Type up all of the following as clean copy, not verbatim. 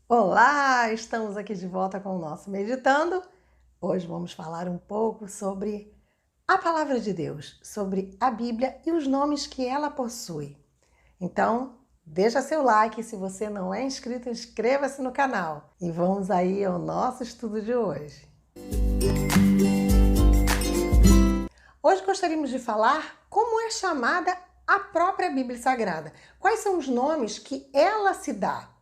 Olá, estamos aqui de volta com o nosso Meditando. Hoje vamos falar um pouco sobre a Palavra de Deus, sobre a Bíblia e os nomes que ela possui. Então, deixa seu like, se você não é inscrito, inscreva-se no canal. E vamos aí ao nosso estudo de hoje. Hoje gostaríamos de falar como é chamada a própria Bíblia Sagrada. Quais são os nomes que ela se dá?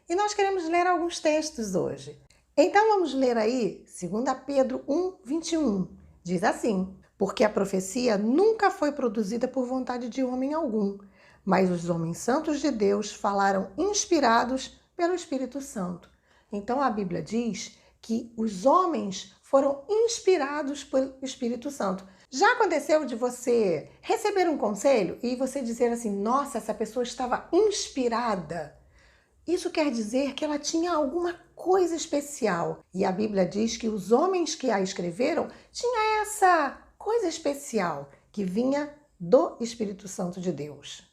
E nós queremos ler alguns textos hoje. Então vamos ler aí 2 Pedro 1, 21. Diz assim: porque a profecia nunca foi produzida por vontade de homem algum, mas os homens santos de Deus falaram inspirados pelo Espírito Santo. Então a Bíblia diz que os homens foram inspirados pelo Espírito Santo. Já aconteceu de você receber um conselho e você dizer assim: nossa, essa pessoa estava inspirada? Isso quer dizer que ela tinha alguma coisa especial. E a Bíblia diz que os homens que a escreveram tinham essa coisa especial que vinha do Espírito Santo de Deus.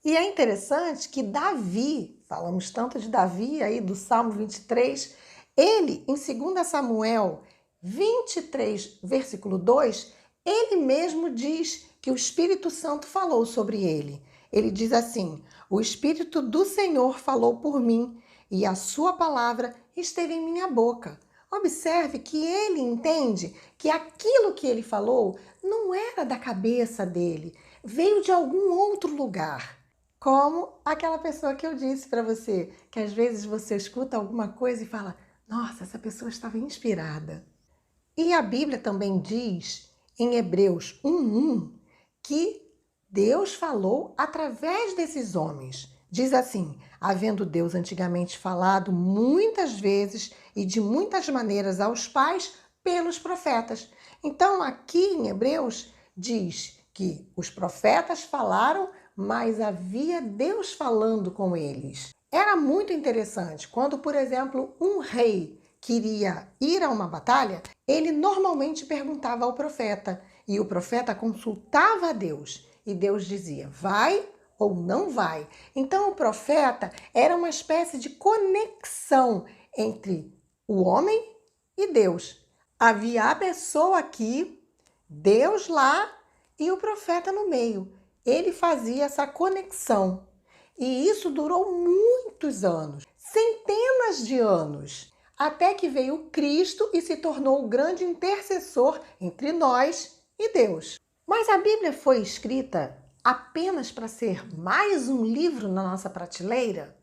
E é interessante que Davi, falamos tanto de Davi aí do Salmo 23, ele em 2 Samuel 23, versículo 2, ele mesmo diz que o Espírito Santo falou sobre ele. Ele diz assim: o Espírito do Senhor falou por mim e a sua palavra esteve em minha boca. Observe que ele entende que aquilo que ele falou não era da cabeça dele, veio de algum outro lugar. Como aquela pessoa que eu disse para você, que às vezes você escuta alguma coisa e fala: nossa, essa pessoa estava inspirada. E a Bíblia também diz, em Hebreus 1:1, que Deus falou através desses homens. Diz assim: havendo Deus antigamente falado muitas vezes e de muitas maneiras aos pais pelos profetas. Então, aqui em Hebreus, diz que os profetas falaram, mas havia Deus falando com eles. Era muito interessante quando, por exemplo, um rei queria ir a uma batalha, ele normalmente perguntava ao profeta e o profeta consultava a Deus e Deus dizia: vai ou não vai. Então o profeta era uma espécie de conexão entre o homem e Deus. Havia a pessoa aqui, Deus lá e o profeta no meio. Ele fazia essa conexão. E isso durou muitos anos, centenas de anos, até que veio Cristo e se tornou o grande intercessor entre nós e Deus. Mas a Bíblia foi escrita apenas para ser mais um livro na nossa prateleira?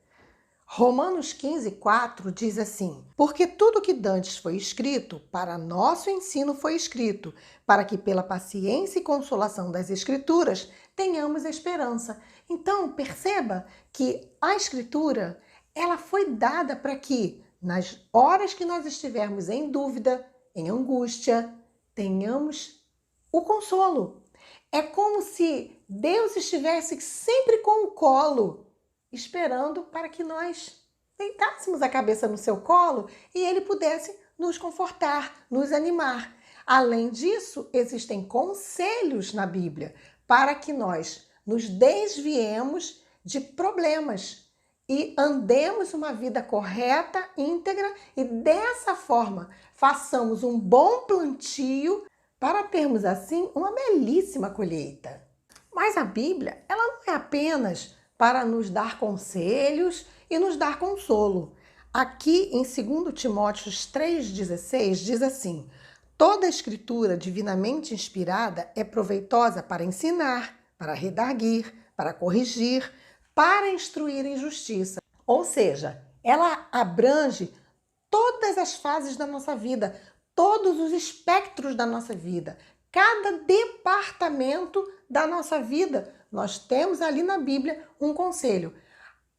Romanos 15:4 diz assim: porque tudo que dantes foi escrito, para nosso ensino foi escrito, para que pela paciência e consolação das Escrituras tenhamos esperança. Então, perceba que a Escritura, ela foi dada para que, nas horas que nós estivermos em dúvida, em angústia, tenhamos o consolo. É como se Deus estivesse sempre com o colo, esperando para que nós deitássemos a cabeça no seu colo e ele pudesse nos confortar, nos animar. Além disso, existem conselhos na Bíblia para que nós nos desviemos de problemas e andemos uma vida correta, íntegra e dessa forma façamos um bom plantio para termos assim uma belíssima colheita. Mas a Bíblia, ela não é apenas para nos dar conselhos e nos dar consolo. Aqui em 2 Timóteo 3,16 diz assim: toda a escritura divinamente inspirada é proveitosa para ensinar, para redarguir, para corrigir, para instruir em justiça. Ou seja, ela abrange todas as fases da nossa vida, todos os espectros da nossa vida, cada departamento da nossa vida. Nós temos ali na Bíblia um conselho.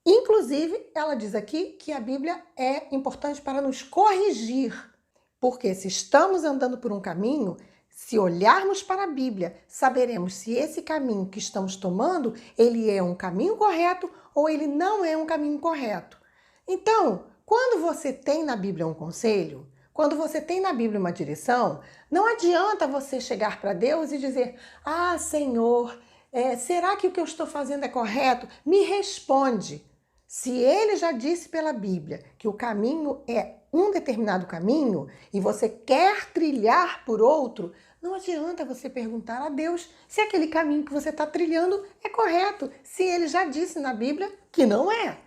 Inclusive, ela diz aqui que a Bíblia é importante para nos corrigir, porque se estamos andando por um caminho, se olharmos para a Bíblia, saberemos se esse caminho que estamos tomando, ele é um caminho correto ou ele não é um caminho correto. Então, quando você tem na Bíblia um conselho, quando você tem na Bíblia uma direção, não adianta você chegar para Deus e dizer: ah, Senhor, será que o que eu estou fazendo é correto? Me responde. Se ele já disse pela Bíblia que o caminho é um determinado caminho e você quer trilhar por outro, não adianta você perguntar a Deus se aquele caminho que você está trilhando é correto, se ele já disse na Bíblia que não é.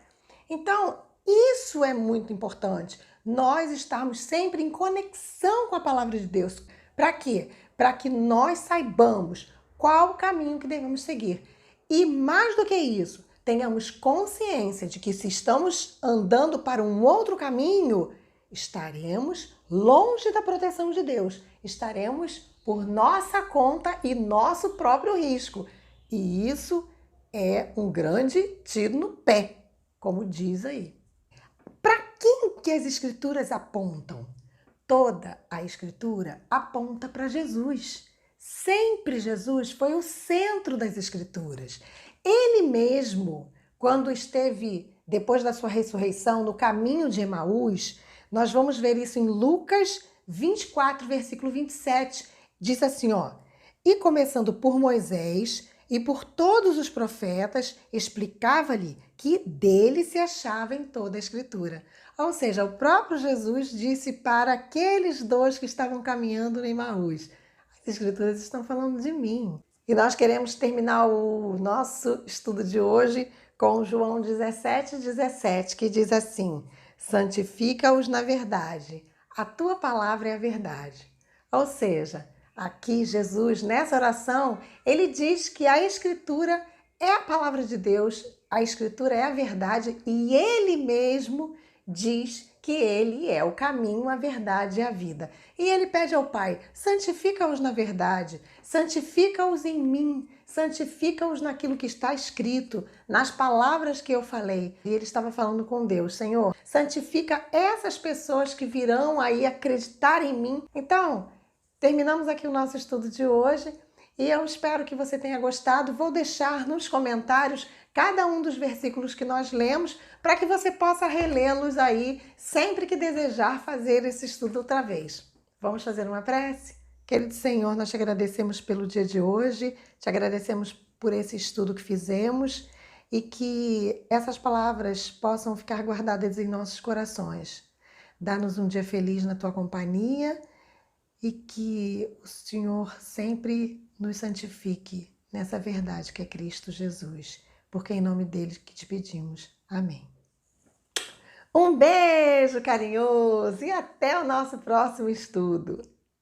Então, isso é muito importante. Nós estarmos sempre em conexão com a palavra de Deus. Para quê? Para que nós saibamos qual o caminho que devemos seguir. E mais do que isso, tenhamos consciência de que se estamos andando para um outro caminho, estaremos longe da proteção de Deus. Estaremos por nossa conta e nosso próprio risco. E isso é um grande tiro no pé, como diz aí. Para quem que as escrituras apontam? Toda a escritura aponta para Jesus. Sempre Jesus foi o centro das escrituras. Ele mesmo, quando esteve, depois da sua ressurreição, no caminho de Emaús, nós vamos ver isso em Lucas 24, versículo 27, diz assim, ó: e começando por Moisés e por todos os profetas, explicava-lhe que dele se achava em toda a escritura. Ou seja, o próprio Jesus disse para aqueles dois que estavam caminhando em Emaús: as escrituras estão falando de mim. E nós queremos terminar o nosso estudo de hoje com João 17:17, que diz assim: santifica-os na verdade, a tua palavra é a verdade. Ou seja, aqui Jesus, nessa oração, ele diz que a escritura é a palavra de Deus, a escritura é a verdade e ele mesmo diz que ele é o caminho, a verdade e a vida. E ele pede ao Pai: santifica-os na verdade, santifica-os em mim, santifica-os naquilo que está escrito, nas palavras que eu falei. E ele estava falando com Deus: Senhor, santifica essas pessoas que virão aí acreditar em mim. Então, terminamos aqui o nosso estudo de hoje e eu espero que você tenha gostado. Vou deixar nos comentários cada um dos versículos que nós lemos para que você possa relê-los aí sempre que desejar fazer esse estudo outra vez. Vamos fazer uma prece? Querido Senhor, nós te agradecemos pelo dia de hoje, te agradecemos por esse estudo que fizemos e que essas palavras possam ficar guardadas em nossos corações. Dá-nos um dia feliz na tua companhia e que o Senhor sempre nos santifique nessa verdade que é Cristo Jesus, porque é em nome dele que te pedimos. Amém. Um beijo carinhoso e até o nosso próximo estudo.